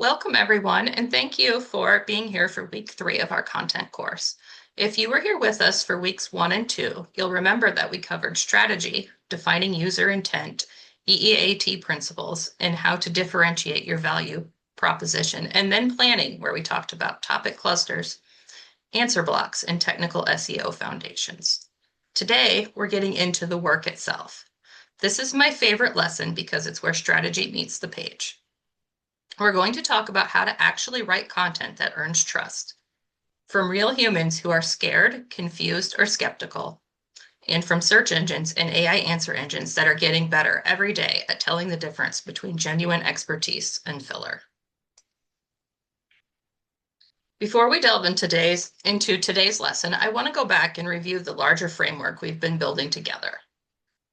Welcome everyone, and thank you for being here for week 3 of our content course. If you were here with us for weeks 1 and 2, you'll remember that we covered strategy, defining user intent, EEAT principles, and how to differentiate your value proposition, and then planning, where we talked about topic clusters, answer blocks, and technical SEO foundations. Today, we're getting into the work itself. This is my favorite lesson because it's where strategy meets the page. We're going to talk about how to actually write content that earns trust from real humans who are scared, confused, or skeptical, and from search engines and AI answer engines that are getting better every day at telling the difference between genuine expertise and filler. Before we delve into today's lesson, I want to go back and review the larger framework we've been building together.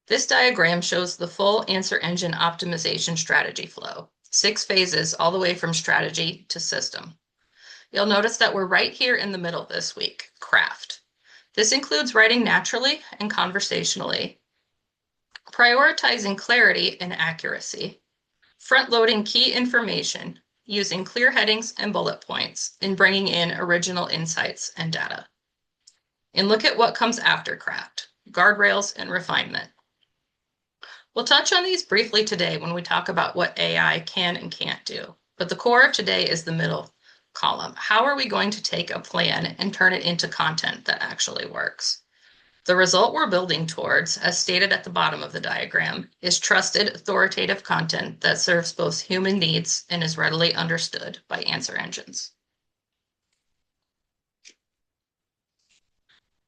This diagram shows the full answer engine optimization strategy flow, 6 phases all the way from strategy to system. You'll notice that we're right here in the middle this week, craft. This includes writing naturally and conversationally, prioritizing clarity and accuracy, front-loading key information, using clear headings and bullet points, and bringing in original insights and data. And look at what comes after craft, guardrails and refinement. We'll touch on these briefly today when we talk about what AI can and can't do. But the core of today is the middle column. How are we going to take a plan and turn it into content that actually works? The result we're building towards, as stated at the bottom of the diagram, is trusted, authoritative content that serves both human needs and is readily understood by answer engines.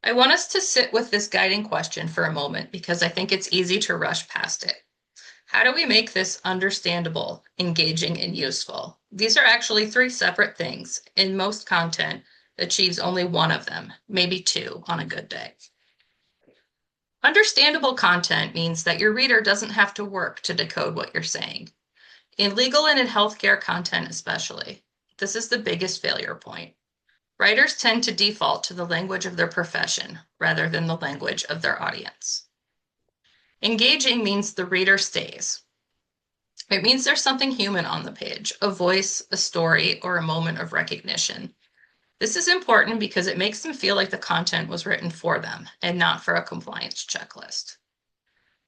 I want us to sit with this guiding question for a moment because I think it's easy to rush past it. How do we make this understandable, engaging, and useful? These are actually 3 separate things, and most content achieves only one of them, maybe 2 on a good day. Understandable content means that your reader doesn't have to work to decode what you're saying. In legal and in healthcare content especially, this is the biggest failure point. Writers tend to default to the language of their profession rather than the language of their audience. Engaging means the reader stays. It means there's something human on the page, a voice, a story, or a moment of recognition. This is important because it makes them feel like the content was written for them and not for a compliance checklist.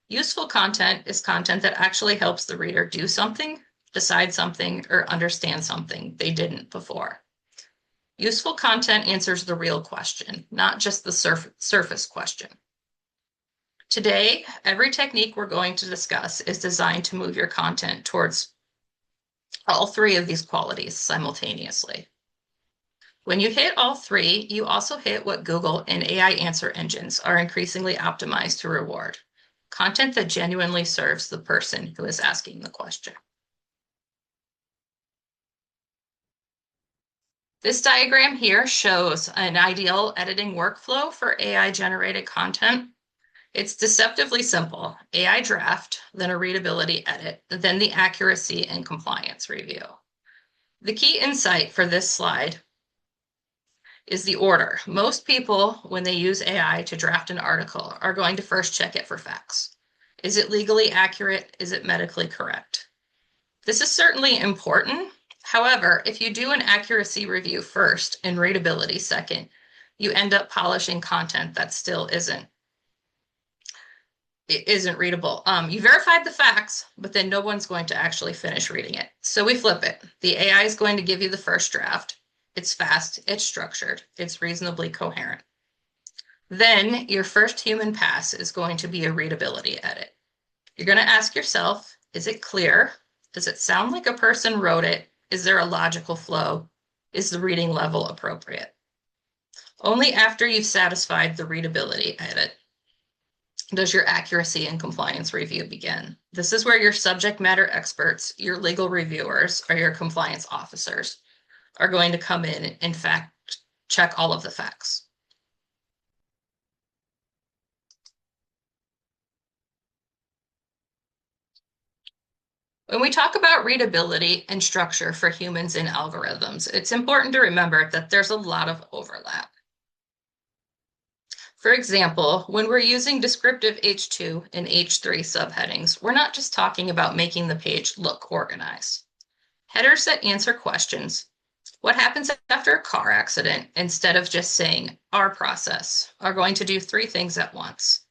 Useful content is content that actually helps the reader do something, decide something, or understand something they didn't before. Useful content answers the real question, not just the surface question. Today, every technique we're going to discuss is designed to move your content towards all 3 of these qualities simultaneously. When you hit all 3, you also hit what Google and AI answer engines are increasingly optimized to reward: content that genuinely serves the person who is asking the question. This diagram here shows an ideal editing workflow for AI-generated content. It's deceptively simple: AI draft, then a readability edit, then the accuracy and compliance review. The key insight for this slide is the order. Most people, when they use AI to draft an article, are going to first check it for facts. Is it legally accurate? Is it medically correct? This is certainly important. However, if you do an accuracy review first and readability second, you end up polishing content that still isn't readable. You verified the facts, but then no one's going to actually finish reading it. So we flip it. The AI is going to give you the first draft. It's fast, it's structured, it's reasonably coherent. Then your first human pass is going to be a readability edit. You're going to ask yourself, is it clear? Does it sound like a person wrote it? Is there a logical flow? Is the reading level appropriate? Only after you've satisfied the readability edit does your accuracy and compliance review begin. This is where your subject matter experts, your legal reviewers, or your compliance officers are going to come in and fact check all of the facts. When we talk about readability and structure for humans and algorithms, it's important to remember that there's a lot of overlap. For example, when we're using descriptive H2 and H3 subheadings, we're not just talking about making the page look organized. Headers that answer questions. What happens after a car accident, instead of just saying our process, are going to do 3 things at once.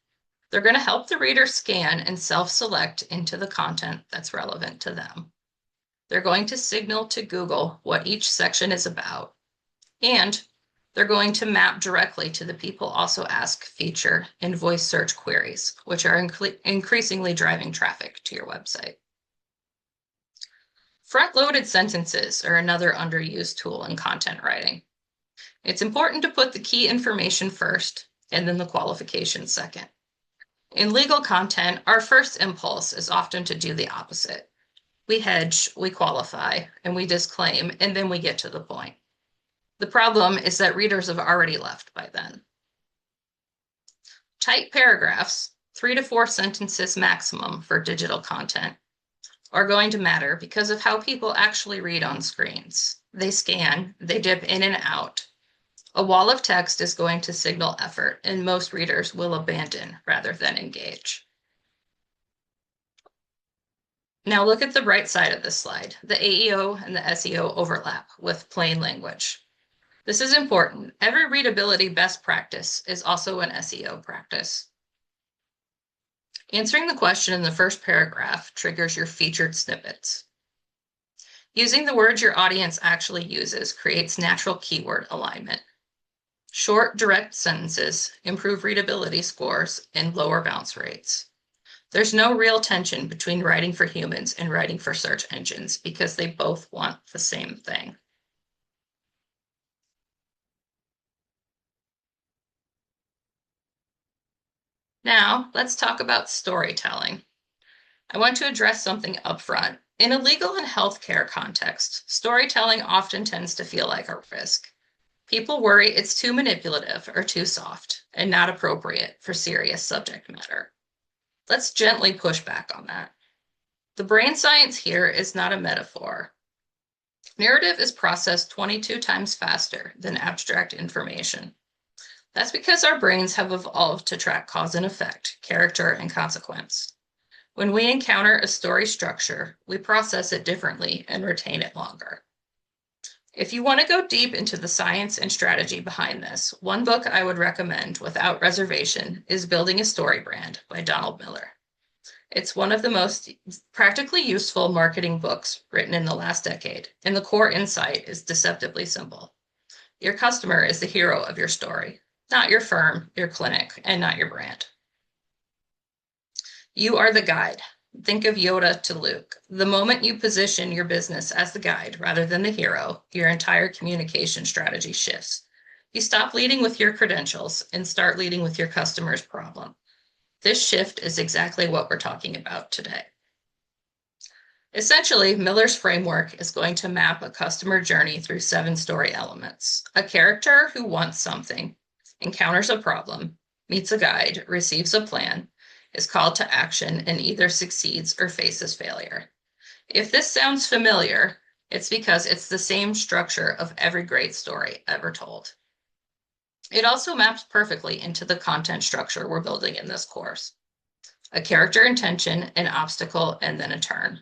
They're going to help the reader scan and self-select into the content that's relevant to them. They're going to signal to Google what each section is about, and they're going to map directly to the people also ask feature and voice search queries, which are increasingly driving traffic to your website. Front-loaded sentences are another underused tool in content writing. It's important to put the key information first and then the qualifications second. In legal content, our first impulse is often to do the opposite. We hedge, we qualify, and we disclaim, and then we get to the point. The problem is that readers have already left by then. Tight paragraphs, 3 to 4 sentences maximum for digital content, are going to matter because of how people actually read on screens. They scan, they dip in and out. A wall of text is going to signal effort, and most readers will abandon rather than engage. Now look at the right side of this slide. The AEO and the SEO overlap with plain language. This is important. Every readability best practice is also an SEO practice. Answering the question in the first paragraph triggers your featured snippets. Using the words your audience actually uses creates natural keyword alignment. Short, direct sentences improve readability scores and lower bounce rates. There's no real tension between writing for humans and writing for search engines because they both want the same thing. Now, let's talk about storytelling. I want to address something upfront. In a legal and healthcare context, storytelling often tends to feel like a risk. People worry it's too manipulative or too soft and not appropriate for serious subject matter. Let's gently push back on that. The brain science here is not a metaphor. Narrative is processed 22 times faster than abstract information. That's because our brains have evolved to track cause and effect, character, and consequence. When we encounter a story structure, we process it differently and retain it longer. If you want to go deep into the science and strategy behind this, one book I would recommend without reservation is Building a Story Brand by Donald Miller. It's one of the most practically useful marketing books written in the last decade, and the core insight is deceptively simple. Your customer is the hero of your story, not your firm, your clinic, and not your brand. You are the guide. Think of Yoda to Luke. The moment you position your business as the guide rather than the hero, your entire communication strategy shifts. You stop leading with your credentials and start leading with your customer's problem. This shift is exactly what we're talking about today. Essentially, Miller's framework is going to map a customer journey through 7 story elements. A character who wants something, encounters a problem, meets a guide, receives a plan, is called to action, and either succeeds or faces failure. If this sounds familiar, it's because it's the same structure of every great story ever told. It also maps perfectly into the content structure we're building in this course. A character intention, an obstacle, and then a turn.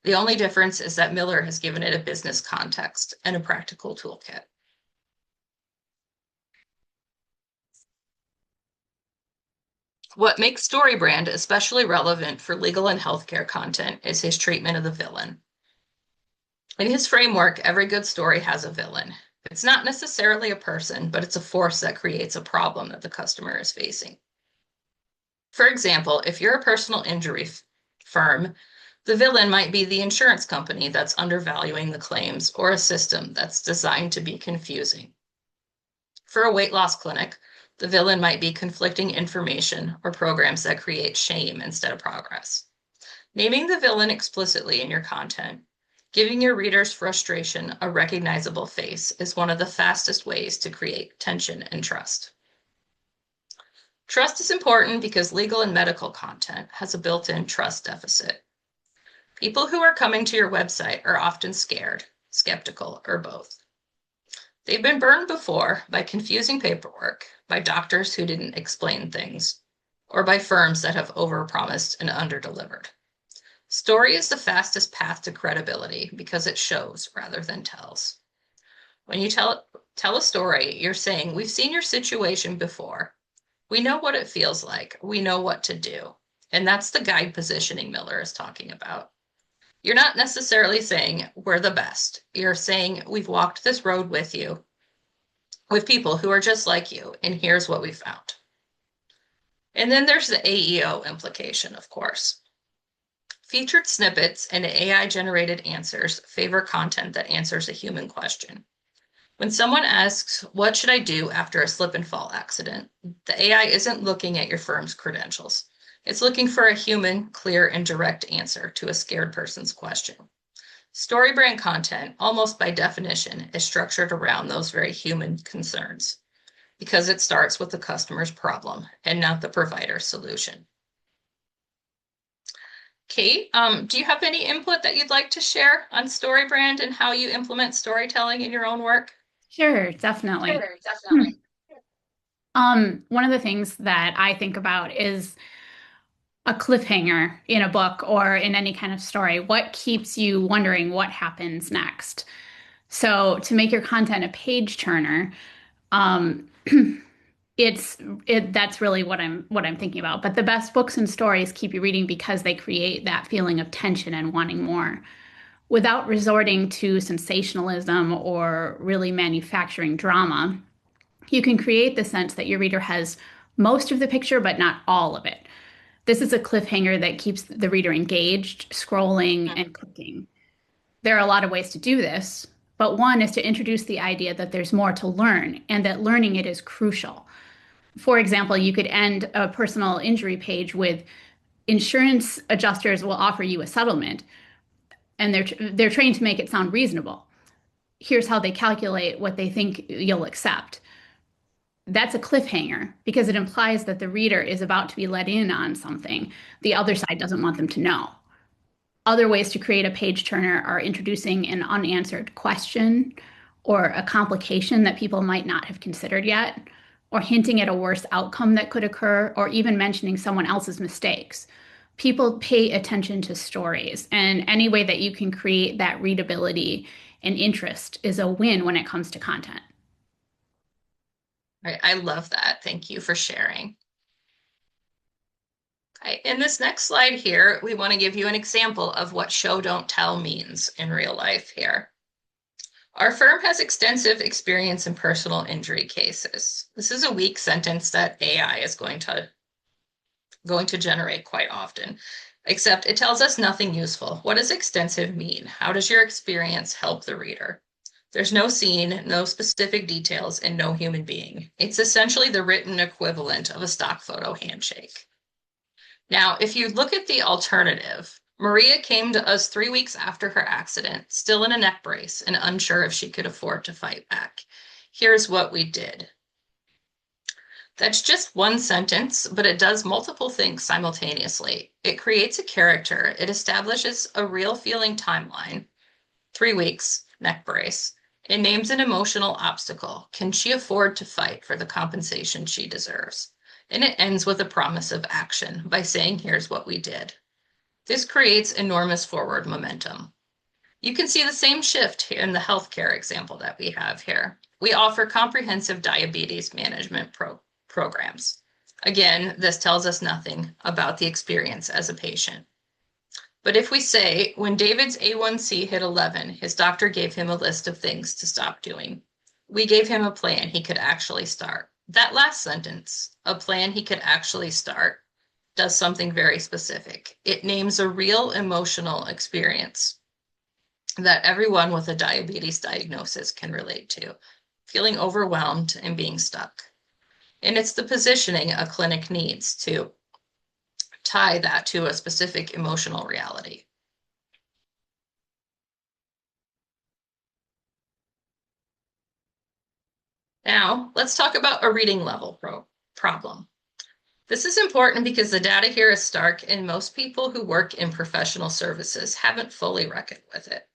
The only difference is that Miller has given it a business context and a practical toolkit. What makes StoryBrand especially relevant for legal and healthcare content is his treatment of the villain. In his framework, every good story has a villain. It's not necessarily a person, but it's a force that creates a problem that the customer is facing. For example, if you're a personal injury firm, the villain might be the insurance company that's undervaluing the claims or a system that's designed to be confusing. For a weight loss clinic, the villain might be conflicting information or programs that create shame instead of progress. Naming the villain explicitly in your content, giving your readers' frustration a recognizable face, is one of the fastest ways to create tension and trust. Trust is important because legal and medical content has a built-in trust deficit. People who are coming to your website are often scared, skeptical, or both. They've been burned before by confusing paperwork, by doctors who didn't explain things, or by firms that have overpromised and underdelivered. Story is the fastest path to credibility because it shows rather than tells. When you tell a story, you're saying, we've seen your situation before. We know what it feels like. We know what to do. And that's the guide positioning Miller is talking about. You're not necessarily saying we're the best. You're saying we've walked this road with you, with people who are just like you, and here's what we found. And then there's the AEO implication, of course. Featured snippets and AI-generated answers favor content that answers a human question. When someone asks, what should I do after a slip and fall accident? The AI isn't looking at your firm's credentials. It's looking for a human, clear, and direct answer to a scared person's question. StoryBrand content, almost by definition, is structured around those very human concerns because it starts with the customer's problem and not the provider's solution. Kate, do you have any input that you'd like to share on StoryBrand and how you implement storytelling in your own work? Sure, definitely. One of the things that I think about is a cliffhanger in a book or in any kind of story. What keeps you wondering what happens next? So to make your content a page turner, um, that's really what I'm thinking about. But the best books and stories keep you reading because they create that feeling of tension and wanting more without resorting to sensationalism or really manufacturing drama. You can create the sense that your reader has most of the picture, but not all of it. This is a cliffhanger that keeps the reader engaged, scrolling, and clicking. There are a lot of ways to do this, but one is to introduce the idea that there's more to learn and that learning it is crucial. For example, you could end a personal injury page with insurance adjusters will offer you a settlement, and they're trained to make it sound reasonable. Here's how they calculate what they think you'll accept. That's a cliffhanger because it implies that the reader is about to be let in on something the other side doesn't want them to know. Other ways to create a page turner are introducing an unanswered question or a complication that people might not have considered yet, or hinting at a worse outcome that could occur, or even mentioning someone else's mistakes. People pay attention to stories, and any way that you can create that readability and interest is a win when it comes to content. I love that. Thank you for sharing. Okay, in this next slide here, we want to give you an example of what show don't tell means in real life here. Our firm has extensive experience in personal injury cases. This is a weak sentence that AI is going to generate quite often, except it tells us nothing useful. What does extensive mean? How does your experience help the reader? There's no scene, no specific details, and no human being. It's essentially the written equivalent of a stock photo handshake. Now, if you look at the alternative, Maria came to us 3 weeks after her accident, still in a neck brace and unsure if she could afford to fight back. Here's what we did. That's just one sentence, but it does multiple things simultaneously. It creates a character. It establishes a real feeling timeline. 3 weeks, neck brace. It names an emotional obstacle. Can she afford to fight for the compensation she deserves? And it ends with a promise of action by saying, here's what we did. This creates enormous forward momentum. You can see the same shift in the healthcare example that we have here. We offer comprehensive diabetes management programs. Again, this tells us nothing about the experience as a patient. But if we say, when David's A1C hit 11, his doctor gave him a list of things to stop doing. We gave him a plan he could actually start. That last sentence, a plan he could actually start, does something very specific. It names a real emotional experience that everyone with a diabetes diagnosis can relate to, feeling overwhelmed and being stuck. And it's the positioning a clinic needs to tie that to a specific emotional reality. Now, let's talk about a reading level problem. This is important because the data here is stark and most people who work in professional services haven't fully reckoned with it.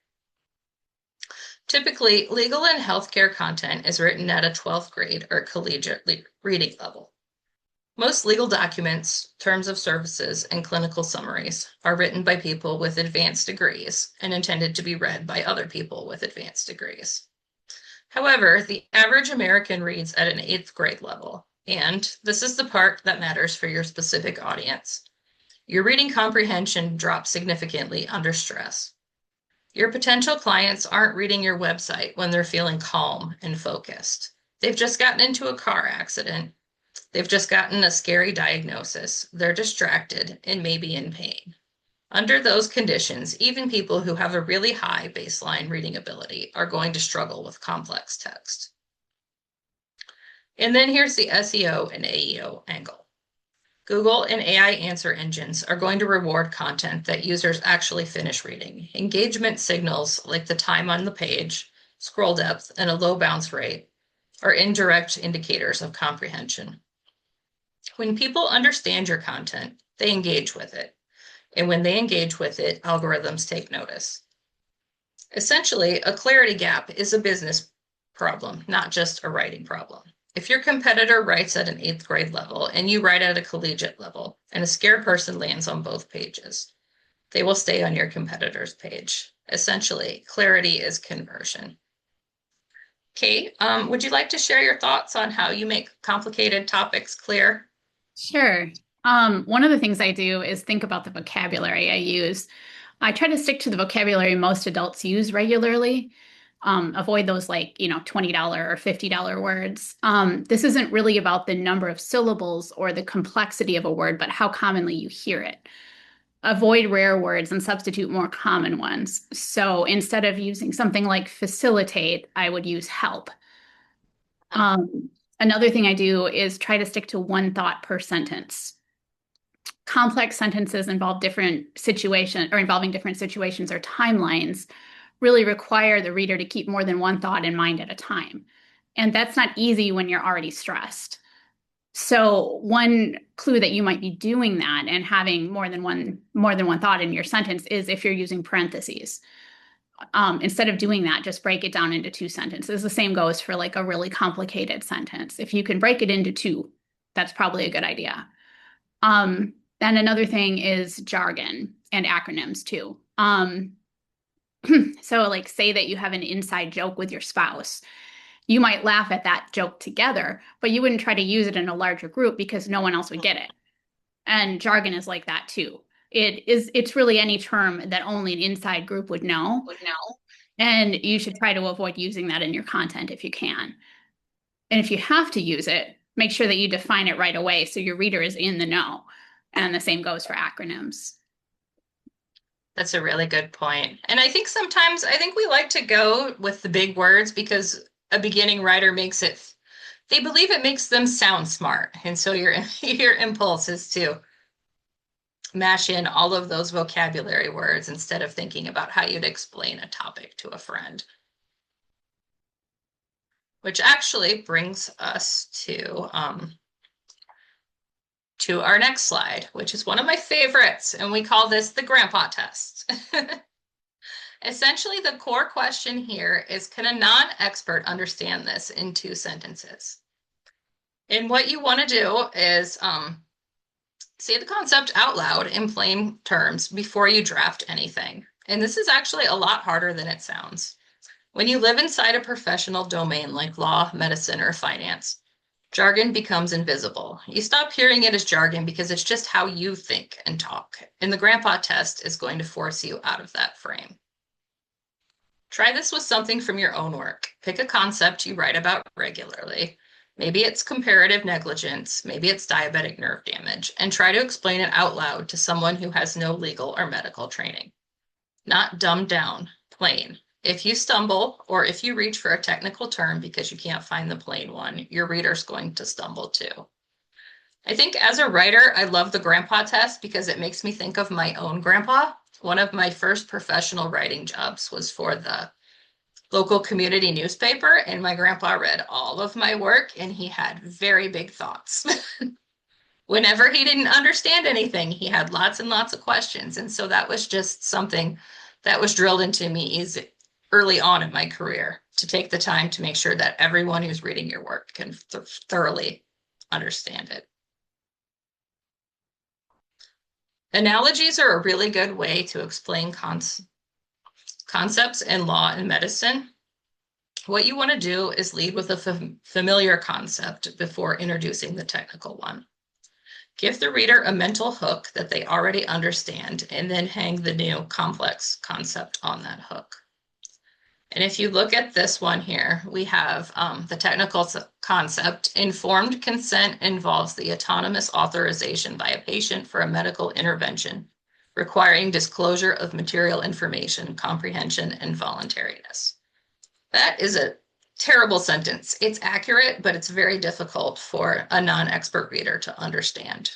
Typically, legal and healthcare content is written at a 12th grade or collegiate reading level. Most legal documents, terms of services, and clinical summaries are written by people with advanced degrees and intended to be read by other people with advanced degrees. However, the average American reads at an 8th grade level, and this is the part that matters for your specific audience. Your reading comprehension drops significantly under stress. Your potential clients aren't reading your website when they're feeling calm and focused. They've just gotten into a car accident. They've just gotten a scary diagnosis. They're distracted and maybe in pain. Under those conditions, even people who have a really high baseline reading ability are going to struggle with complex text. And then here's the SEO and AEO angle. Google and AI answer engines are going to reward content that users actually finish reading. Engagement signals like the time on the page, scroll depth, and a low bounce rate are indirect indicators of comprehension. When people understand your content, they engage with it. And when they engage with it, algorithms take notice. Essentially, a clarity gap is a business problem, not just a writing problem. If your competitor writes at an 8th grade level and you write at a collegiate level, and a scared person lands on both pages, they will stay on your competitor's page. Essentially, clarity is conversion. Kate, would you like to share your thoughts on how you make complicated topics clear? Sure. One of the things I do is think about the vocabulary I use. I try to stick to the vocabulary most adults use regularly. Avoid those like, $20 or $50 words. This isn't really about the number of syllables or the complexity of a word, but how commonly you hear it. Avoid rare words and substitute more common ones. So instead of using something like facilitate, I would use help. Another thing I do is try to stick to one thought per sentence. Complex sentences involving different situations or timelines really require the reader to keep more than one thought in mind at a time. And that's not easy when you're already stressed. So one clue that you might be doing that and having more than one thought in your sentence is if you're using parentheses. Instead of doing that, just break it down into 2 sentences. The same goes for like a really complicated sentence. If you can break it into 2, that's probably a good idea. Then another thing is jargon and acronyms too. So like say that you have an inside joke with your spouse. You might laugh at that joke together, but you wouldn't try to use it in a larger group because no one else would get it. And jargon is like that too. It's really any term that only an inside group would know. And you should try to avoid using that in your content if you can. And if you have to use it, make sure that you define it right away so your reader is in the know. And the same goes for acronyms. That's a really good point. And I think sometimes we like to go with the big words because a beginning writer they believe it makes them sound smart. And so your impulse is to mash in all of those vocabulary words instead of thinking about how you'd explain a topic to a friend. Which actually brings us to our next slide, which is one of my favorites, and we call this the grandpa test. Essentially, the core question here is, can a non-expert understand this in 2 sentences? And what you want to do is say the concept out loud in plain terms before you draft anything. And this is actually a lot harder than it sounds. When you live inside a professional domain like law, medicine, or finance, jargon becomes invisible. You stop hearing it as jargon because it's just how you think and talk. And the grandpa test is going to force you out of that frame. Try this with something from your own work. Pick a concept you write about regularly. Maybe it's comparative negligence, maybe it's diabetic nerve damage, and try to explain it out loud to someone who has no legal or medical training. Not dumbed down, plain. If you stumble or if you reach for a technical term because you can't find the plain one, your reader's going to stumble too. I think as a writer, I love the grandpa test because it makes me think of my own grandpa. One of my first professional writing jobs was for the local community newspaper, and my grandpa read all of my work and he had very big thoughts. Whenever he didn't understand anything, he had lots and lots of questions. And so that was just something that was drilled into me early on in my career, to take the time to make sure that everyone who's reading your work can thoroughly understand it. Analogies are a really good way to explain concepts in law and medicine. What you want to do is lead with a familiar concept before introducing the technical one. Give the reader a mental hook that they already understand, and then hang the new complex concept on that hook. And if you look at this one here, we have the technical concept. Informed consent involves the autonomous authorization by a patient for a medical intervention requiring disclosure of material information, comprehension, and voluntariness. That is a terrible sentence. It's accurate, but it's very difficult for a non-expert reader to understand.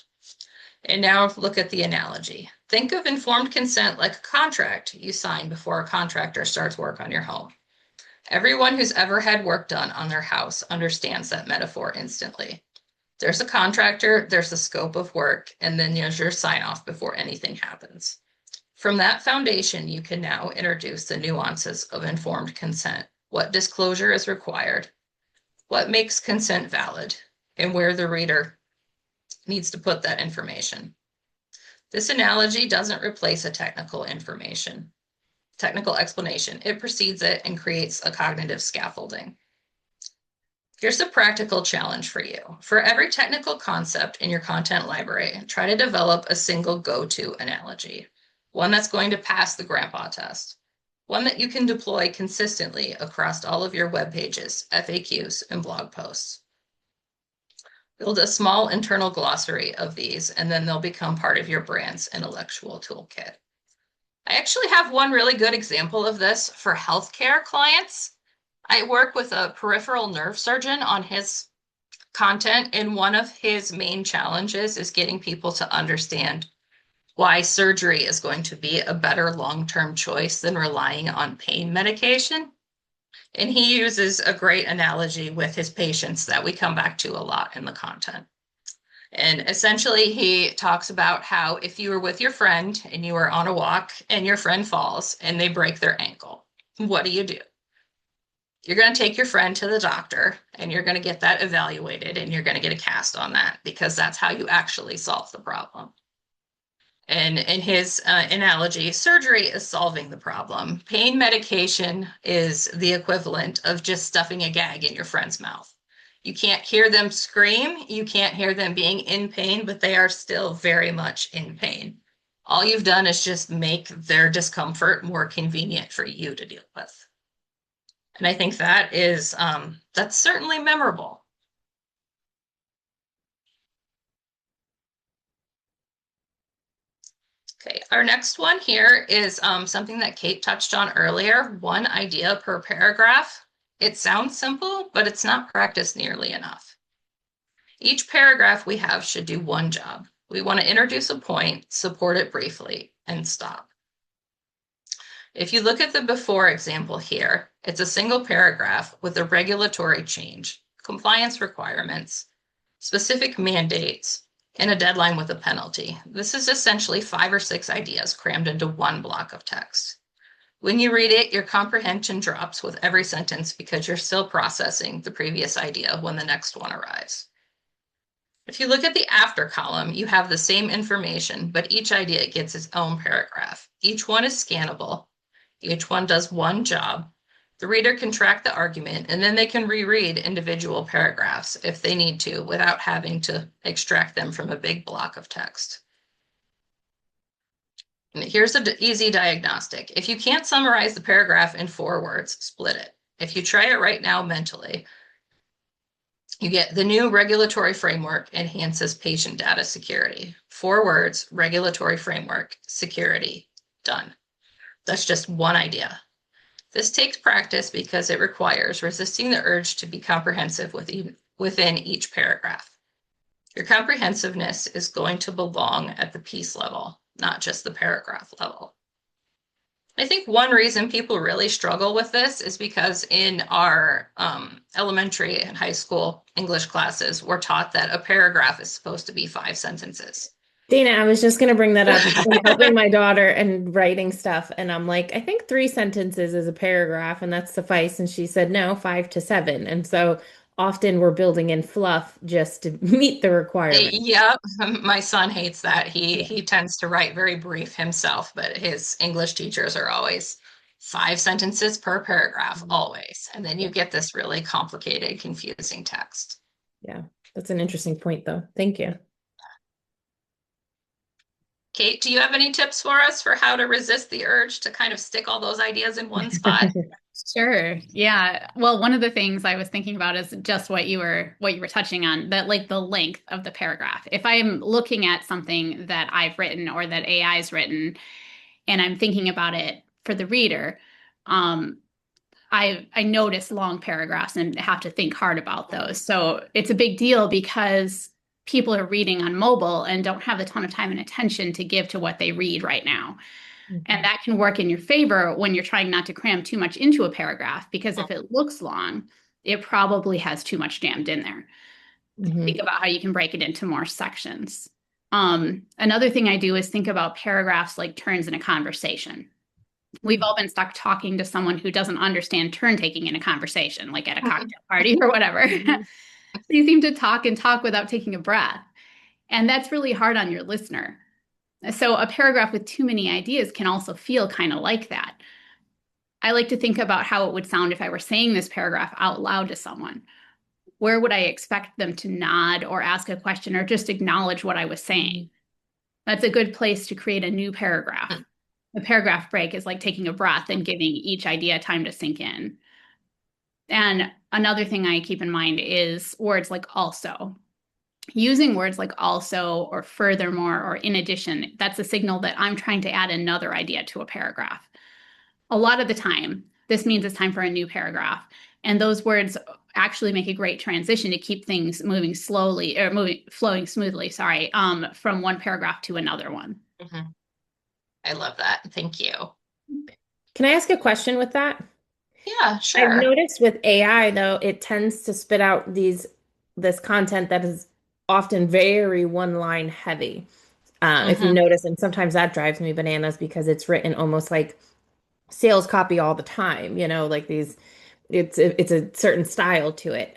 And now look at the analogy. Think of informed consent like a contract you sign before a contractor starts work on your home. Everyone who's ever had work done on their house understands that metaphor instantly. There's a contractor, there's the scope of work, and then there's your sign off before anything happens. From that foundation, you can now introduce the nuances of informed consent, what disclosure is required, what makes consent valid, and where the reader needs to put that information. This analogy doesn't replace a technical explanation. It precedes it and creates a cognitive scaffolding. Here's a practical challenge for you. For every technical concept in your content library, try to develop a single go-to analogy, one that's going to pass the grandpa test, one that you can deploy consistently across all of your web pages, FAQs, and blog posts. Build a small internal glossary of these, and then they'll become part of your brand's intellectual toolkit. I actually have one really good example of this for healthcare clients. I work with a peripheral nerve surgeon on his content, and one of his main challenges is getting people to understand why surgery is going to be a better long-term choice than relying on pain medication. And he uses a great analogy with his patients that we come back to a lot in the content. And essentially, he talks about how if you were with your friend and you were on a walk and your friend falls and they break their ankle, what do? You're going to take your friend to the doctor and you're going to get that evaluated and you're going to get a cast on that because that's how you actually solve the problem. And in his analogy, surgery is solving the problem. Pain medication is the equivalent of just stuffing a gag in your friend's mouth. You can't hear them scream. You can't hear them being in pain, but they are still very much in pain. All you've done is just make their discomfort more convenient for you to deal with. And I think that is, that's certainly memorable. Okay, our next one here is something that Kate touched on earlier, one idea per paragraph. It sounds simple, but it's not practiced nearly enough. Each paragraph we have should do one job. We want to introduce a point, support it briefly, and stop. If you look at the before example here, it's a single paragraph with a regulatory change, compliance requirements, specific mandates, and a deadline with a penalty. This is essentially 5 or 6 ideas crammed into one block of text. When you read it, your comprehension drops with every sentence because you're still processing the previous idea when the next one arrives. If you look at the after column, you have the same information, but each idea gets its own paragraph. Each one is scannable. Each one does one job. The reader can track the argument, and then they can reread individual paragraphs if they need to without having to extract them from a big block of text. And here's an easy diagnostic. If you can't summarize the paragraph in 4 words, split it. If you try it right now mentally, you get the new regulatory framework enhances patient data security. 4 words, regulatory framework, security, done. That's just one idea. This takes practice because it requires resisting the urge to be comprehensive within each paragraph. Your comprehensiveness is going to belong at the piece level, not just the paragraph level. I think one reason people really struggle with this is because in our elementary and high school English classes, we're taught that a paragraph is supposed to be 5 sentences. Dana, I was just going to bring that up. I'm helping my daughter and writing stuff. And I'm like, I think 3 sentences is a paragraph and that's suffice. And she said, no, 5 to 7. And so often we're building in fluff just to meet the requirement. Yep, my son hates that. He tends to write very brief himself, but his English teachers are always 5 sentences per paragraph, always. And then you get this really complicated, confusing text. Yeah, that's an interesting point, though. Thank you. Kate, do you have any tips for us for how to resist the urge to kind of stick all those ideas in one spot? Sure. Yeah. Well, one of the things I was thinking about is just what you were touching on, that like the length of the paragraph. If I am looking at something that I've written or that AI's written and I'm thinking about it for the reader, I notice long paragraphs and have to think hard about those. So it's a big deal because people are reading on mobile and don't have a ton of time and attention to give to what they read right now. And that can work in your favor when you're trying not to cram too much into a paragraph, because if it looks long, it probably has too much jammed in there. Think about how you can break it into more sections. Another thing I do is think about paragraphs like turns in a conversation. We've all been stuck talking to someone who doesn't understand turn taking in a conversation, like at a cocktail party or whatever. You seem to talk and talk without taking a breath. And that's really hard on your listener. So a paragraph with too many ideas can also feel kind of like that. I like to think about how it would sound if I were saying this paragraph out loud to someone. Where would I expect them to nod or ask a question or just acknowledge what I was saying? That's a good place to create a new paragraph. A paragraph break is like taking a breath and giving each idea time to sink in. And another thing I keep in mind is words like also. Using words like also or furthermore or in addition, that's a signal that I'm trying to add another idea to a paragraph. A lot of the time, this means it's time for a new paragraph. And those words actually make a great transition to keep things moving slowly or flowing smoothly, from one paragraph to another one. I love that. Thank you. Can I ask a question with that? Yeah, I've sure. noticed with AI, though, it tends to spit out this content that is often very one line heavy. If you notice, and sometimes that drives me bananas because it's written almost like sales copy all the time, like these, it's a certain style to it.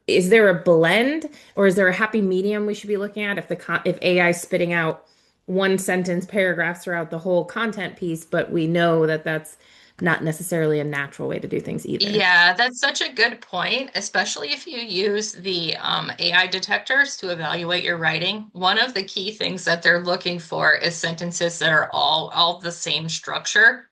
Is there a blend or is there a happy medium we should be looking at if AI is spitting out one sentence paragraphs throughout the whole content piece, but we know that that's not necessarily a natural way to do things either. Yeah, that's such a good point, especially if you use the AI detectors to evaluate your writing. One of the key things that they're looking for is sentences that are all the same structure.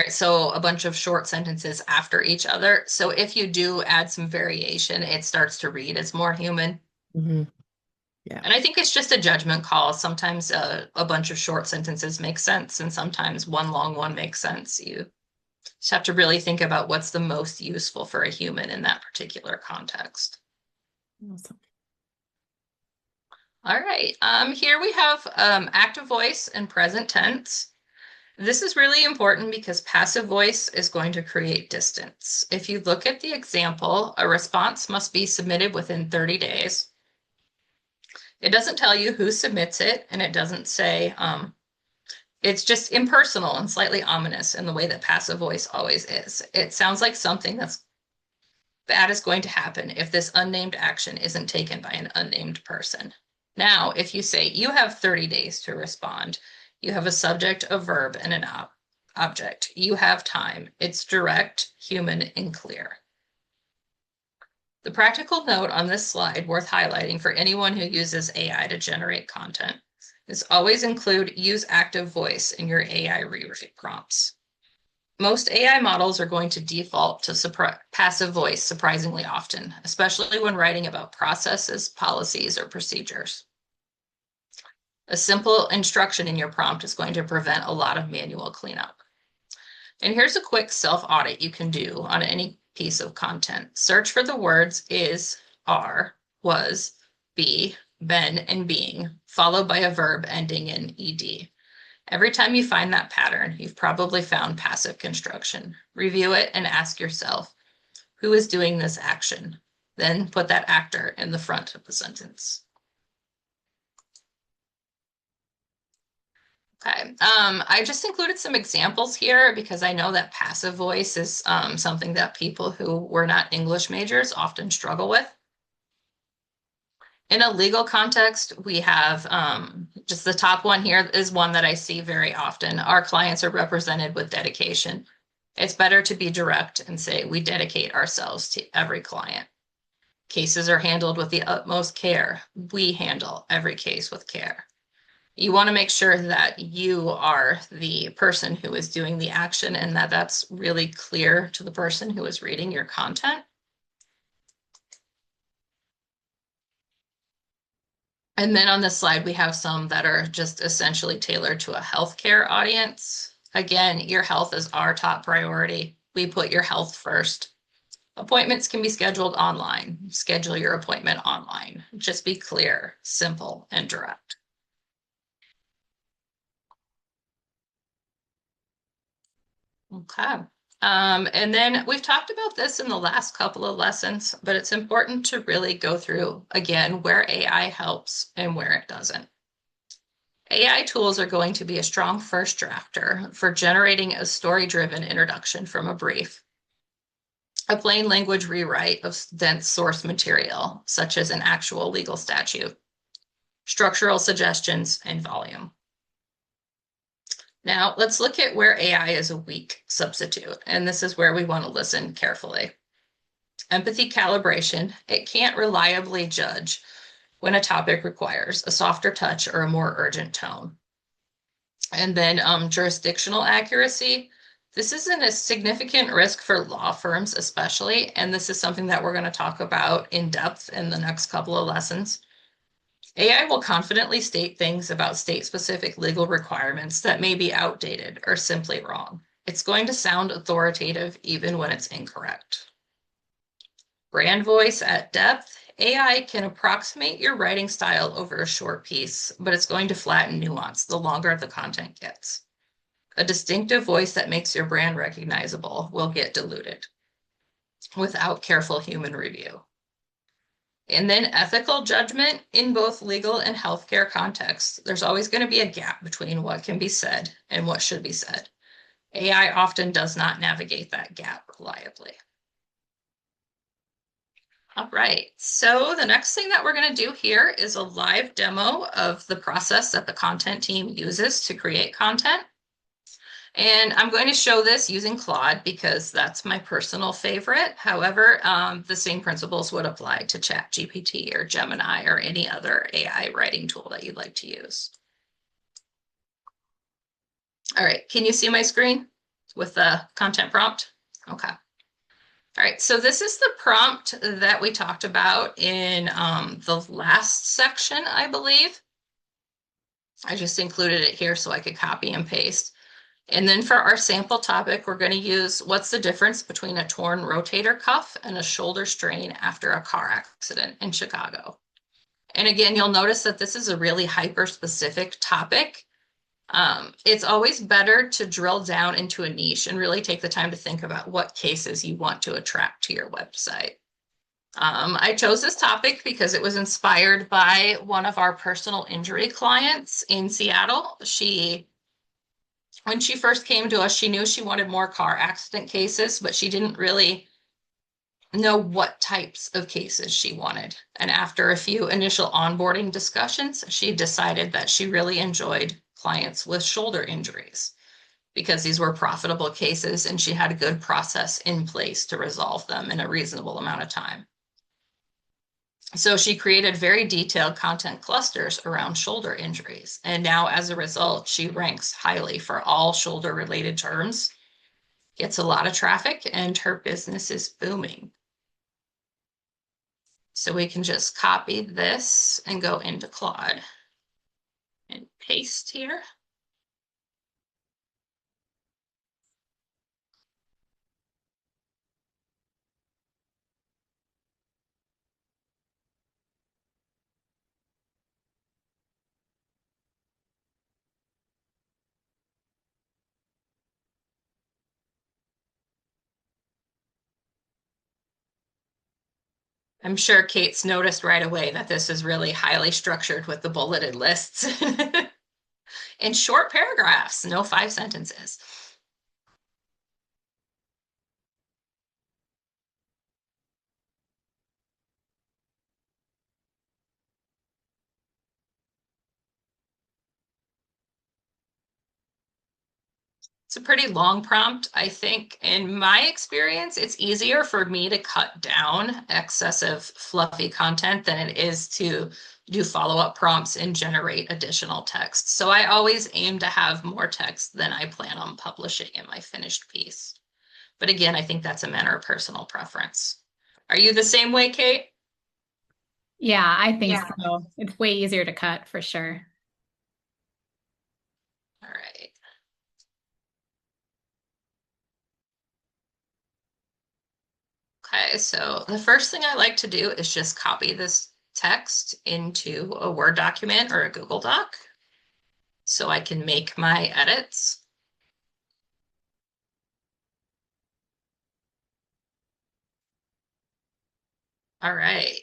So a bunch of short sentences after each other. So if you do add some variation, it starts to read as more human. Yeah. And I think it's just a judgment call. Sometimes a bunch of short sentences make sense, and sometimes one long one makes sense. You just have to really think about what's the most useful for a human in that particular context. Awesome. All right. Here we have active voice and present tense. This is really important because passive voice is going to create distance. If you look at the example, a response must be submitted within 30 days. It doesn't tell you who submits it, and it doesn't say, it's just impersonal and slightly ominous in the way that passive voice always is. It sounds like something that's bad is going to happen if this unnamed action isn't taken by an unnamed person. Now, if you say you have 30 days to respond, you have a subject, a verb, and an object. You have time. It's direct, human, and clear. The practical note on this slide worth highlighting for anyone who uses AI to generate content is always include use active voice in your AI rewrite prompts. Most AI models are going to default to passive voice surprisingly often, especially when writing about processes, policies, or procedures. A simple instruction in your prompt is going to prevent a lot of manual cleanup. And here's a quick self-audit you can do on any piece of content. Search for the words is, are, was, be, been, and being, followed by a verb ending in ed. Every time you find that pattern, you've probably found passive construction. Review it and ask yourself, who is doing this action? Then put that actor in the front of the sentence. Okay. I just included some examples here because I know that passive voice is something that people who were not English majors often struggle with. In a legal context, we have just the top one here is one that I see very often. Our clients are represented with dedication. It's better to be direct and say we dedicate ourselves to every client. Cases are handled with the utmost care. We handle every case with care. You want to make sure that you are the person who is doing the action and that that's really clear to the person who is reading your content. And then on this slide, we have some that are just essentially tailored to a healthcare audience. Again, your health is our top priority. We put your health first. Appointments can be scheduled online. Schedule your appointment online. Just be clear, simple, and direct. Okay. And then we've talked about this in the last couple of lessons, but it's important to really go through again where AI helps and where it doesn't. AI tools are going to be a strong first drafter for generating a story-driven introduction from a brief, a plain language rewrite of dense source material, such as an actual legal statute, structural suggestions, and volume. Now, let's look at where AI is a weak substitute, and this is where we want to listen carefully. Empathy calibration, it can't reliably judge when a topic requires a softer touch or a more urgent tone. And then jurisdictional accuracy, this isn't a significant risk for law firms especially, and this is something that we're going to talk about in depth in the next couple of lessons. AI will confidently state things about state-specific legal requirements that may be outdated or simply wrong. It's going to sound authoritative even when it's incorrect. Brand voice at depth. AI can approximate your writing style over a short piece, but it's going to flatten nuance the longer the content gets. A distinctive voice that makes your brand recognizable will get diluted without careful human review. And then ethical judgment in both legal and healthcare contexts. There's always going to be a gap between what can be said and what should be said. AI often does not navigate that gap reliably. All right, so the next thing that we're going to do here is a live demo of the process that the content team uses to create content. And I'm going to show this using Claude because that's my personal favorite. However, the same principles would apply to ChatGPT or Gemini or any other AI writing tool that you'd like to use. All right, can you see my screen with the content prompt? Okay. All right, so this is the prompt that we talked about in the last section, I believe. I just included it here so I could copy and paste. And then for our sample topic, we're going to use what's the difference between a torn rotator cuff and a shoulder strain after a car accident in Chicago. And again, you'll notice that this is a really hyper-specific topic. It's always better to drill down into a niche and really take the time to think about what cases you want to attract to your website. I chose this topic because it was inspired by one of our personal injury clients in Seattle. When she first came to us, she knew she wanted more car accident cases, but she didn't really know what types of cases she wanted. And after a few initial onboarding discussions, she decided that she really enjoyed clients with shoulder injuries because these were profitable cases and she had a good process in place to resolve them in a reasonable amount of time. So she created very detailed content clusters around shoulder injuries. And now as a result, she ranks highly for all shoulder related terms, gets a lot of traffic, and her business is booming. So we can just copy this and go into Claude and paste here. I'm sure Kate's noticed right away that this is really highly structured with the bulleted lists. In short paragraphs, no 5 sentences. It's a pretty long prompt. I think in my experience, it's easier for me to cut down excessive fluffy content than it is to do follow-up prompts and generate additional text. So I always aim to have more text than I plan on publishing in my finished piece. But again, I think that's a matter of personal preference. Are you the same way, Kate? Yeah, I think so. It's way easier to cut for sure. All right. Okay, so the first thing I like to do is just copy this text into a Word document or a Google Doc so I can make my edits. All right.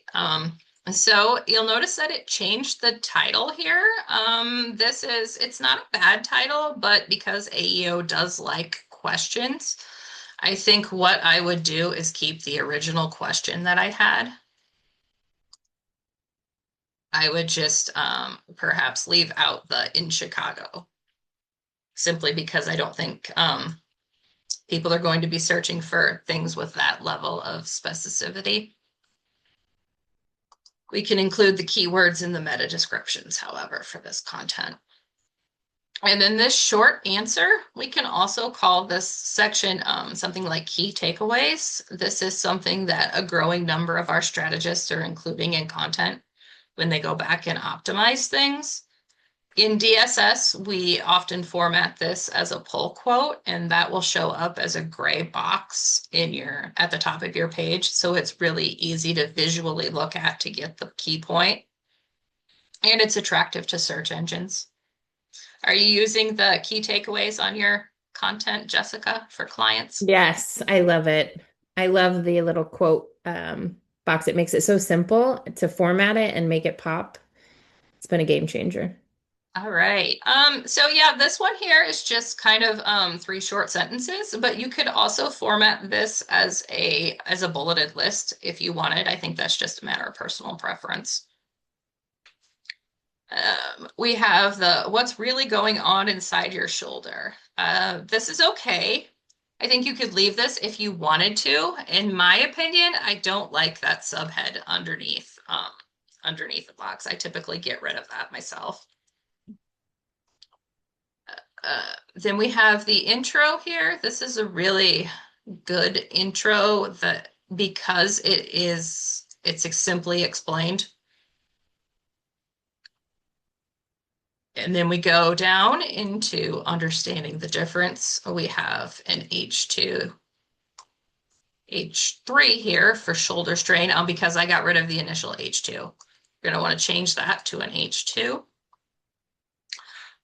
So you'll notice that it changed the title here. It's not a bad title, but because AEO does like questions, I think what I would do is keep the original question that I had. I would just perhaps leave out the in Chicago, simply because I don't think people are going to be searching for things with that level of specificity. We can include the keywords in the meta descriptions, however, for this content. And then this short answer, we can also call this section something like key takeaways. This is something that a growing number of our strategists are including in content when they go back and optimize things. In DSS, we often format this as a pull quote, and that will show up as a gray box at the top of your page. So it's really easy to visually look at to get the key point. And it's attractive to search engines. Are you using the key takeaways on your content, Jessica, for clients? Yes, I love it. I love the little quote box. It makes it so simple to format it and make it pop. It's been a game changer. All right. So yeah, this one here is just kind of 3 short sentences, but you could also format this as a bulleted list if you wanted. I think that's just a matter of personal preference. We have what's really going on inside your shoulder. This is okay. I think you could leave this if you wanted to. In my opinion, I don't like that subhead underneath the box. I typically get rid of that myself. Then we have the intro here. This is a really good intro because it's simply explained. And then we go down into understanding the difference. We have an H2, H3 here for shoulder strain because I got rid of the initial H2. You're going to want to change that to an H2.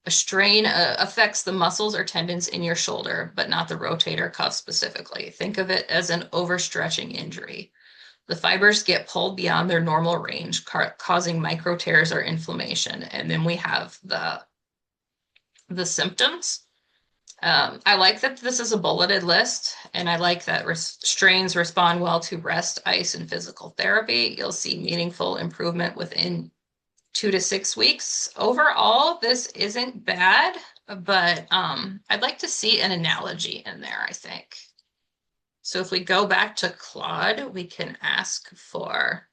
A strain affects the muscles or tendons in your shoulder, but not the rotator cuff specifically. Think of it as an overstretching injury. The fibers get pulled beyond their normal range, causing micro tears or inflammation. And then we have the symptoms. I like that this is a bulleted list, and I like that strains respond well to rest, ice, and physical therapy. You'll see meaningful improvement within 2 to 6 weeks. Overall, this isn't bad, but I'd like to see an analogy in there, I think. So if we go back to Claude, we can ask for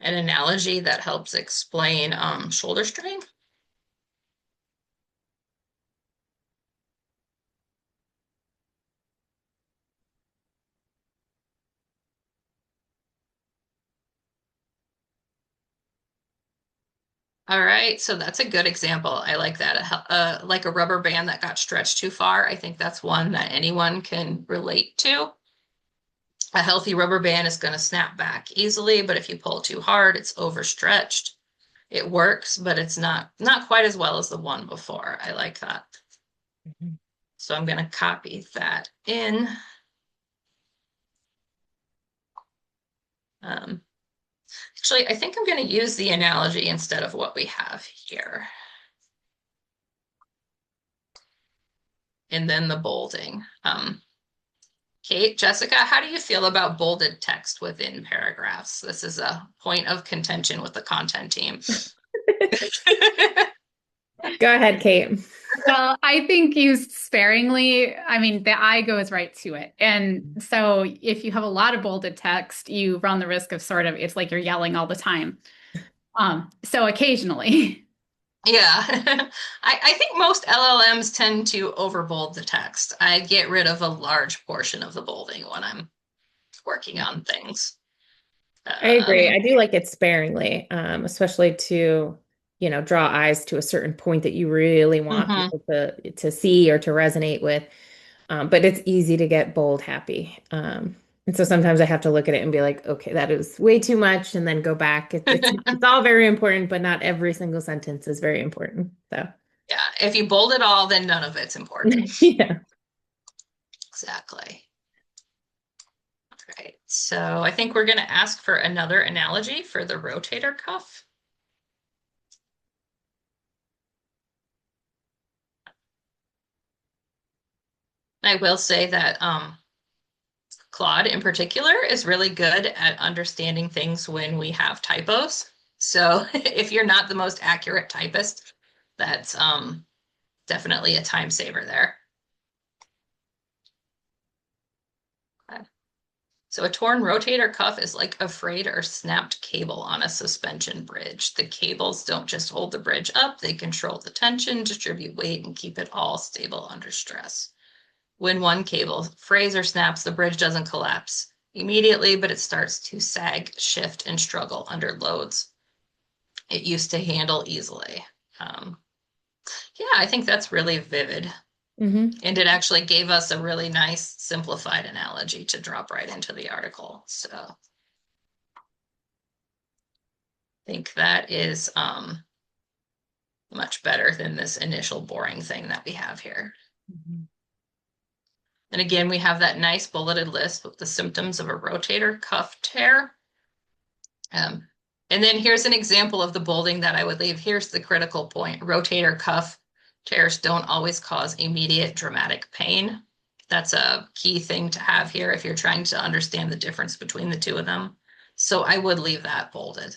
an analogy that helps explain shoulder strain. All right, so that's a good example. I like that. Like a rubber band that got stretched too far. I think that's one that anyone can relate to. A healthy rubber band is going to snap back easily, but if you pull too hard, it's overstretched. It works, but it's not quite as well as the one before. I like that. Mhm. So I'm going to copy that in. Actually, I think I'm going to use the analogy instead of what we have here. And then the bolding. Kate, Jessica, how do you feel about bolded text within paragraphs? This is a point of contention with the content team. Go ahead, Kate. Well, I think used sparingly, I mean, the eye goes right to it. And so if you have a lot of bolded text, you run the risk of sort of, it's like you're yelling all the time. So occasionally. Yeah, I think most LLMs tend to overbold the text. I get rid of a large portion of the bolding when I'm working on things. I agree. I do like it sparingly, especially to, draw eyes to a certain point that you really want Mhm. people to see or to resonate with. But it's easy to get bold happy. And so sometimes I have to look at it and be like, okay, that is way too much, and then go back. It's all very important, but not every single sentence is very important. So Yeah, if you bold it all, then none of it's important. yeah. Exactly. All right, so I think we're going to ask for another analogy for the rotator cuff. I will say that Claude in particular is really good at understanding things when we have typos. So if you're not the most accurate typist, that's definitely a time saver there. Okay. So a torn rotator cuff is like a frayed or snapped cable on a suspension bridge. The cables don't just hold the bridge up, they control the tension, distribute weight, and keep it all stable under stress. When one cable frays or snaps, the bridge doesn't collapse immediately, but it starts to sag, shift, and struggle under loads it used to handle easily. Yeah, I think that's really vivid. hmm And it actually gave us a really nice simplified analogy to drop right into the article. So I think that is much better than this initial boring thing that we have here. And again, we have that nice bulleted list with the symptoms of a rotator cuff tear. And then here's an example of the bolding that I would leave. Here's the critical point. Rotator cuff tears don't always cause immediate dramatic pain. That's a key thing to have here if you're trying to understand the difference between the two of them. So I would leave that bolded.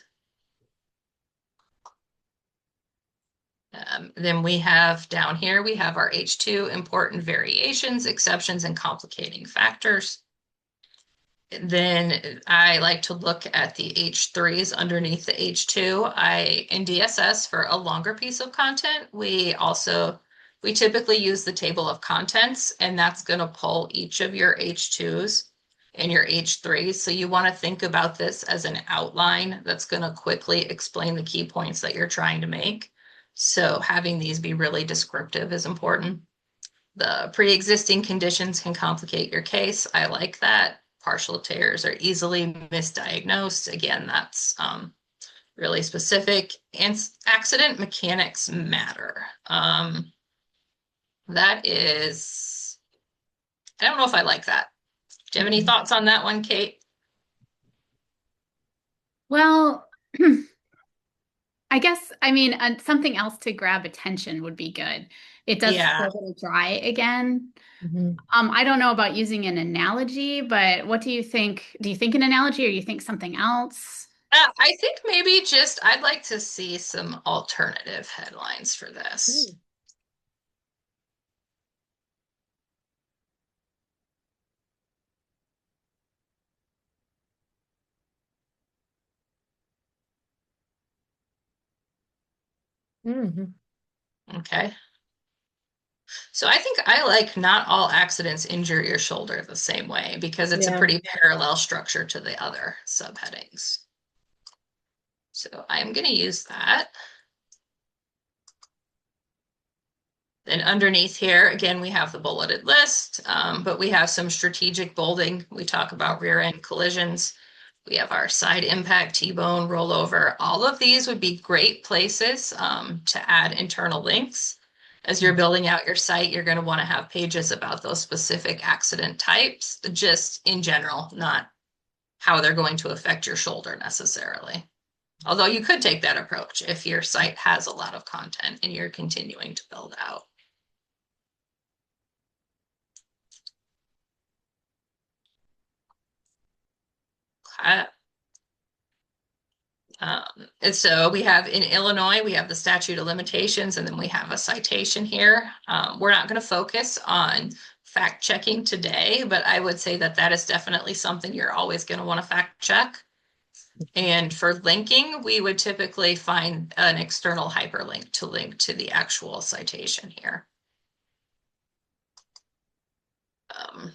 Then we have down here, we have our H2 important variations, exceptions, and complicating factors. Then I like to look at the H3s underneath the H2. In DSS for a longer piece of content, we typically use the table of contents, and that's going to pull each of your H2s and your H3s. So you want to think about this as an outline that's going to quickly explain the key points that you're trying to make. So having these be really descriptive is important. The pre-existing conditions can complicate your case. I like that. Partial tears are easily misdiagnosed. Again, that's really specific. And accident mechanics matter. That is, I don't know if I like that. Do you have any thoughts on that one, Kate? Well, I guess, I mean, something else to grab attention would be good. It does feel Yeah. a little dry again. hmm I don't know about using an analogy, but what do you think? Do you think an analogy or you think something else? I think maybe just I'd like to see some alternative headlines for this. hmm Okay. So I think I like not all accidents injure your shoulder the same way because it's a Yeah. pretty parallel structure to the other subheadings. So I'm going to use that. Then underneath here, again, we have the bulleted list, but we have some strategic bolding. We talk about rear end collisions. We have our side impact, T-bone, rollover. All of these would be great places to add internal links. As you're building out your site, you're going to want to have pages about those specific accident types, just in general, not how they're going to affect your shoulder necessarily. Although you could take that approach if your site has a lot of content and you're continuing to build out. Okay. And so we have in Illinois, we have the statute of limitations, and then we have a citation here. We're not going to focus on fact checking today, but I would say that that is definitely something you're always going to want to fact check. And for linking, we would typically find an external hyperlink to link to the actual citation here.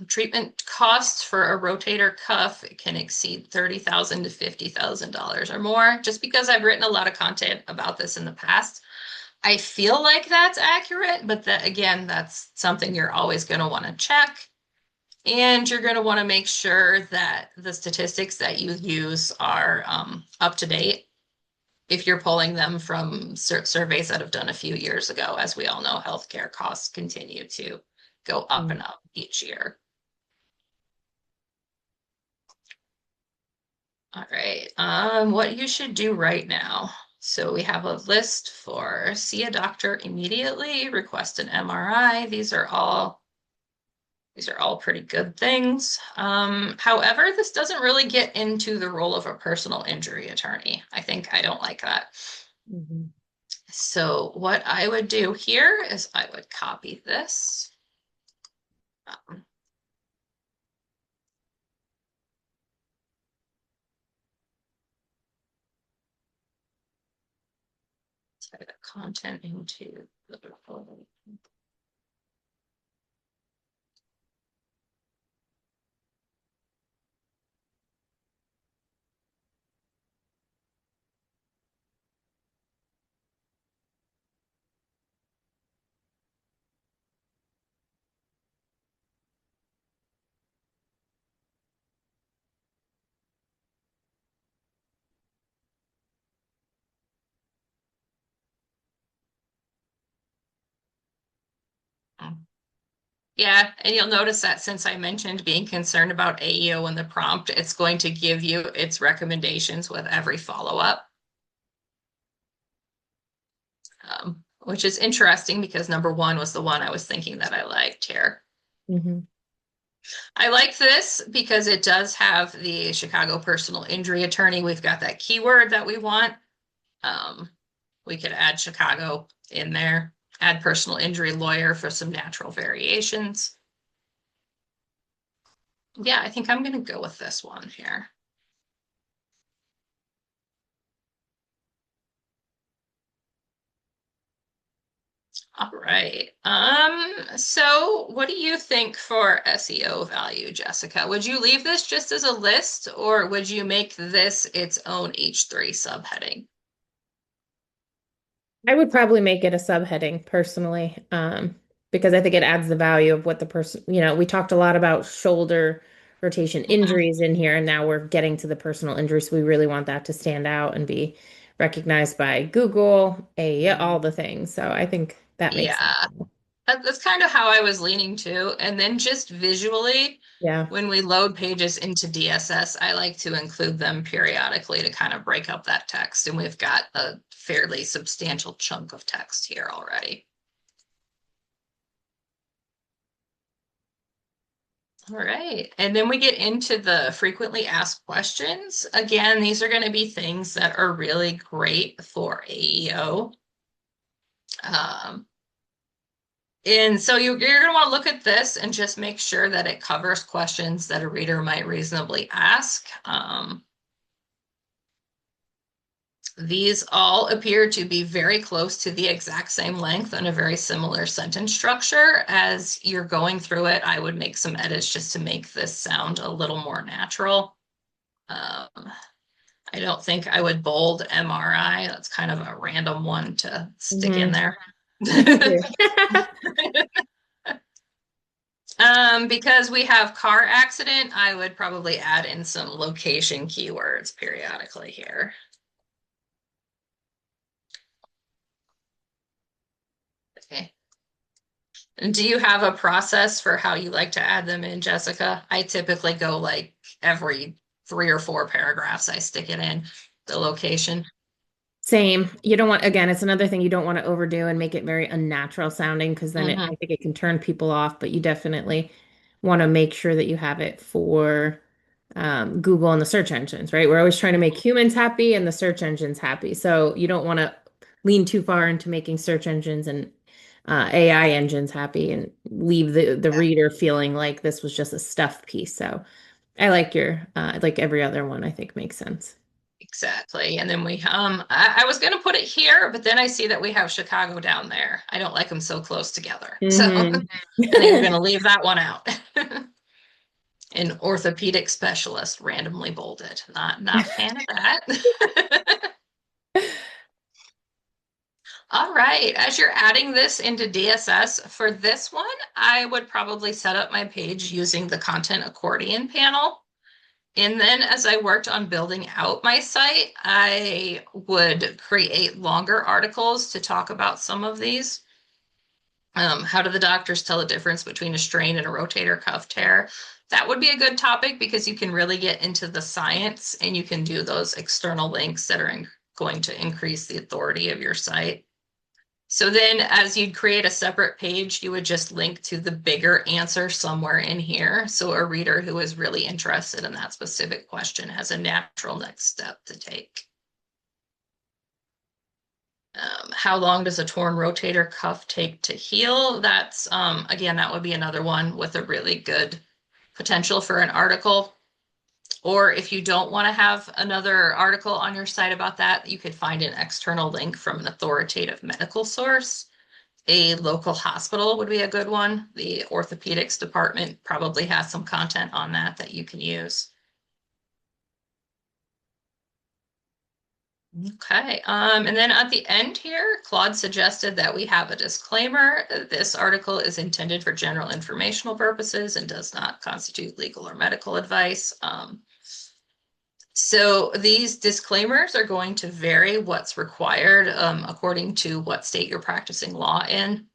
Treatment costs for a rotator cuff can exceed $30,000 to $50,000 or more. Just because I've written a lot of content about this in the past, I feel like that's accurate, but that again, that's something you're always going to want to check. And you're going to want to make sure that the statistics that you use are up to date. If you're pulling them from surveys that have done a few years ago, as we all know, healthcare costs continue to go up and up each year. All right, what you should do right now. So we have a list for see a doctor immediately, request an MRI. These are all pretty good things. However, this doesn't really get into the role of a personal injury attorney. I don't like that. Mm-hmm. So what I would do here is I would copy this. Type the content into the folder. Yeah, and you'll notice that since I mentioned being concerned about AEO in the prompt, it's going to give you its recommendations with every follow-up. Which is interesting because number one was the one I was thinking that I liked here. Mm-hmm. I like this because it does have the Chicago personal injury attorney. We've got that keyword that we want. We could add Chicago in there, add personal injury lawyer for some natural variations. Yeah, I think I'm going to go with this one here. All right. So what do you think for SEO value, Jessica? Would you leave this just as a list, or would you make this its own H3 subheading? I would probably make it a subheading personally, because I think it adds the value of what the person, we talked a lot about shoulder rotation injuries in here, and now we're getting to the personal injuries. So we really want that to stand out and be recognized by Google, all the things. So I think that makes Yeah, sense. that's kind of how I was leaning to. And then just visually, Yeah. when we load pages into DSS, I like to include them periodically to kind of break up that text. And we've got a fairly substantial chunk of text here already. All right, and then we get into the frequently asked questions. Again, these are going to be things that are really great for AEO. And so you're going to want to look at this and just make sure that it covers questions that a reader might reasonably ask. These all appear to be very close to the exact same length and a very similar sentence structure. As you're going through it, I would make some edits just to make this sound a little more natural. I don't think I would bold MRI. That's kind of a random one to stick in there. Because we have car accident, I would probably add in some location keywords periodically here. Okay. And do you have a process for how you like to add them in, Jessica? I typically go like every 3 or 4 paragraphs, I stick it in the location. Same. You don't want, again, it's another thing you don't want to overdo and make it very unnatural sounding because then Mhm. I think it can turn people off, but you definitely want to make sure that you have it for Google and the search engines, right? We're always trying to make humans happy and the search engines happy. So you don't want to lean too far into making search engines and AI engines happy and leave the reader feeling like this was just a stuff piece. So I like your like every other one, I think makes sense. Exactly. And then I was going to put it here, but then I see that we have Chicago down there. I don't like them so close together. So Hmm. I think we're going to leave that one out. An orthopedic specialist randomly bolded. Not a fan of that. All right. As you're adding this into DSS for this one, I would probably set up my page using the content accordion panel. And then as I worked on building out my site, I would create longer articles to talk about some of these. How do the doctors tell the difference between a strain and a rotator cuff tear? That would be a good topic because you can really get into the science and you can do those external links that are going to increase the authority of your site. So then as you'd create a separate page, you would just link to the bigger answer somewhere in here. So a reader who is really interested in that specific question has a natural next step to take. How long does a torn rotator cuff take to heal? That's, again, that would be another one with a really good potential for an article. Or if you don't want to have another article on your site about that, you could find an external link from an authoritative medical source. A local hospital would be a good one. The orthopedics department probably has some content on that you can use. Okay, and then at the end here, Claude suggested that we have a disclaimer. This article is intended for general informational purposes and does not constitute legal or medical advice. So these disclaimers are going to vary what's required according to what state you're practicing law in.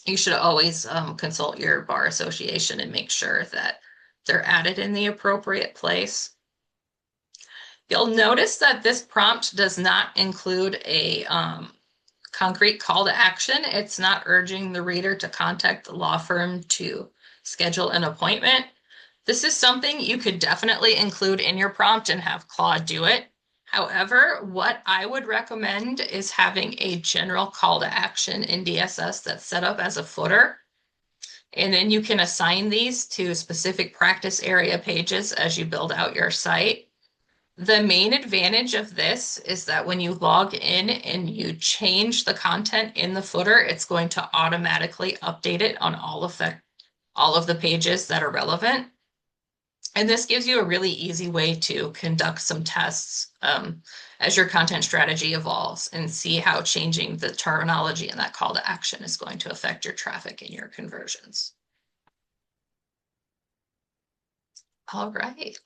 You should always consult your bar association and make sure that they're added in the appropriate place. You'll notice that this prompt does not include a concrete call to action. It's not urging the reader to contact the law firm to schedule an appointment. This is something you could definitely include in your prompt and have Claude do it. However, what I would recommend is having a general call to action in DSS that's set up as a footer. And then you can assign these to specific practice area pages as you build out your site. The main advantage of this is that when you log in and you change the content in the footer, it's going to automatically update it on all of the pages that are relevant. And this gives you a really easy way to conduct some tests as your content strategy evolves and see how changing the terminology and that call to action is going to affect your traffic and your conversions. All right.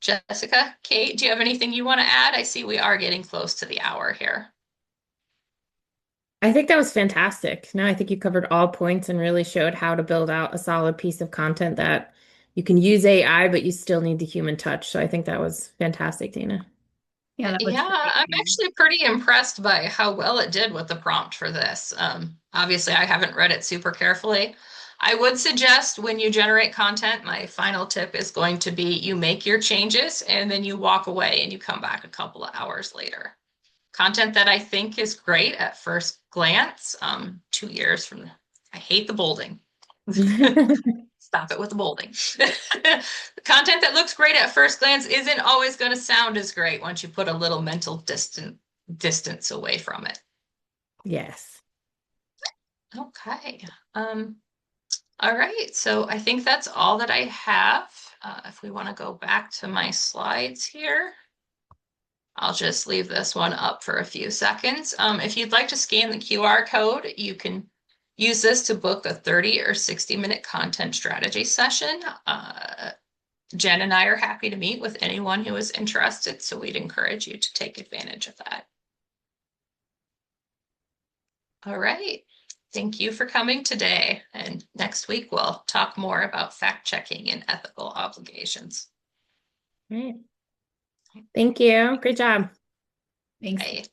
Jessica, Kate, do you have anything you want to add? I see we are getting close to the hour here. I think that was fantastic. No, I think you covered all points and really showed how to build out a solid piece of content that you can use AI, but you still need the human touch. So I think that was fantastic, Dana. Yeah, that was Yeah, great. I'm actually pretty impressed by how well it did with the prompt for this. Obviously, I haven't read it super carefully. I would suggest when you generate content, my final tip is going to be you make your changes and then you walk away and you come back a couple of hours later. Content that I think is great at first glance, 2 years from, I hate the bolding. Stop it with the bolding. The content that looks great at first glance isn't always going to sound as great once you put a little mental distance away from it. Yes. Okay. All right. So I think that's all that I have. If we want to go back to my slides here, I'll just leave this one up for a few seconds. If you'd like to scan the QR code, you can use this to book a 30 or 60-minute content strategy session. Jen and I are happy to meet with anyone who is interested, so we'd encourage you to take advantage of that. All right. Thank you for coming today. And next week, we'll talk more about fact checking and ethical obligations. Right. Thank you. Great job. Thanks. Bye.